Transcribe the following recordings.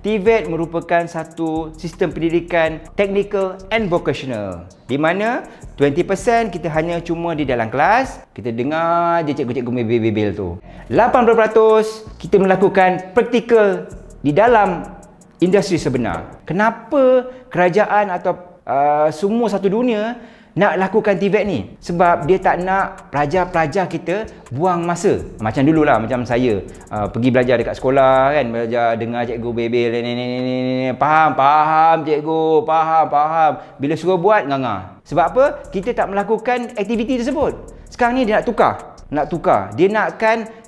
TVET merupakan satu sistem pendidikan technical and vocational, di mana 20% kita hanya cuma di dalam kelas, kita dengar je cikgu-cikgu bebel-bebel tu. 80% kita melakukan praktikal di dalam industri sebenar. Kenapa kerajaan atau semua satu dunia nak lakukan TVET ni? Sebab dia tak nak pelajar-pelajar kita buang masa. Macam dululah, macam saya pergi belajar dekat sekolah kan, belajar dengar cikgu bebel ni, faham cikgu, faham. Bila suruh buat ngangah. Sebab apa? Kita tak melakukan aktiviti tersebut. Sekarang ni dia nak tukar. Dia nakkan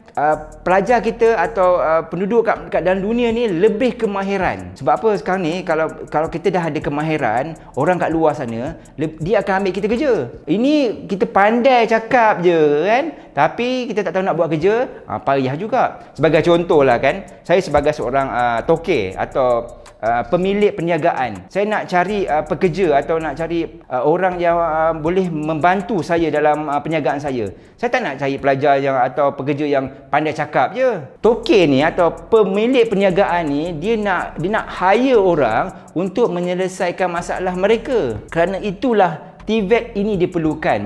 pelajar kita atau penduduk kat dalam dunia ni lebih kemahiran. Sebab apa sekarang ni kalau kita dah ada kemahiran, orang kat luar sana dia akan ambil kita kerja. Ini kita pandai cakap je kan, tapi kita tak tahu nak buat kerja, payah juga. Sebagai contoh lah kan, saya sebagai seorang toke atau pemilik perniagaan, saya nak cari pekerja atau nak cari orang yang boleh membantu saya dalam perniagaan saya. Saya tak nak cari pelajar yang atau pekerja yang pandai cakap je. Toke ni atau pemilik perniagaan ni dia nak hire orang untuk menyelesaikan masalah mereka. Kerana itulah TVET ini diperlukan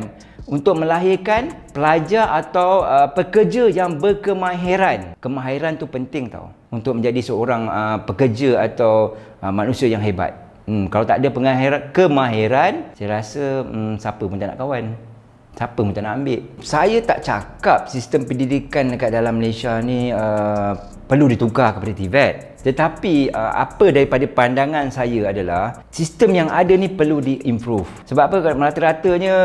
untuk melahirkan pelajar atau pekerja yang berkemahiran. Kemahiran tu penting tau untuk menjadi seorang pekerja atau manusia yang hebat. Kalau tak ada kemahiran, saya rasa siapa pun tak nak kawan. Siapa pun tak nak ambil. Saya tak cakap sistem pendidikan dekat dalam Malaysia ni perlu ditukar kepada TVET. Tetapi apa daripada pandangan saya adalah sistem yang ada ni perlu di-improve. Sebab apa? Rata-ratanya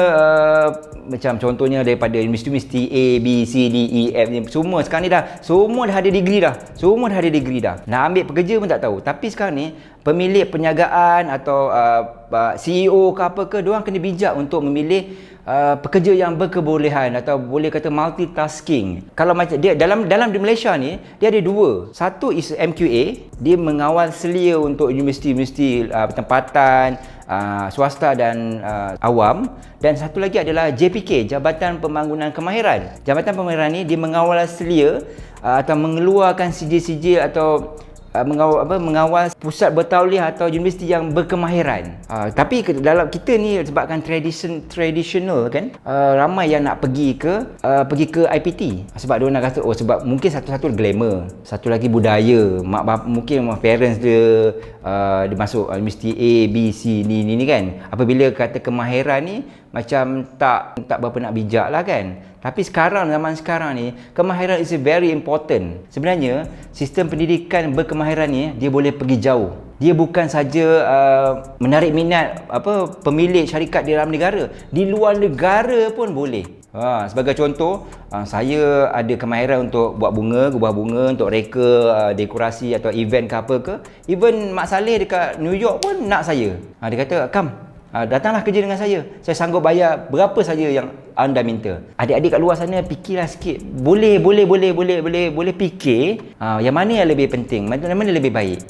macam contohnya daripada universiti A, B, C, D, E, F ni semua sekarang ni semua dah ada degree dah. Nak ambil pekerja pun tak tahu. Tapi sekarang ni pemilik perniagaan atau CEO ke apa ke, diorang kena bijak untuk memilih pekerja yang berkebolehan atau boleh kata multitasking. Kalau macam dia dalam di Malaysia ni dia ada dua. Satu is MQA, dia mengawal selia untuk universiti-universiti tempatan swasta dan awam, dan satu lagi adalah JPK, Jabatan Pembangunan Kemahiran. Jabatan Pembangunan ni dia mengawal selia atau mengeluarkan sijil-sijil atau mengawal pusat bertauliah atau universiti yang berkemahiran. Tapi dalam kita ni sebabkan traditional kan, ramai yang nak pergi ke IPT sebab dia nak kata sebab mungkin satu glamour, satu lagi budaya, mungkin parents dia masuk universiti A, B, C ni kan. Apabila kata kemahiran ni macam tak berapa nak bijak lah kan. Tapi zaman sekarang ni, kemahiran is very important. Sebenarnya sistem pendidikan berkemahiran ni dia boleh pergi jauh. Dia bukan saja menarik minat pemilik syarikat di dalam negara, di luar negara pun boleh. Sebagai contoh, saya ada kemahiran untuk buat buah bunga untuk reka dekorasi atau event ke apa ke. Even Mak Saleh dekat New York pun nak saya. Dia kata, "Kam, datanglah kerja dengan saya sanggup bayar berapa saja yang anda minta." Adik-adik kat luar sana fikirlah sikit. Boleh fikir yang mana yang lebih penting, mana lebih baik.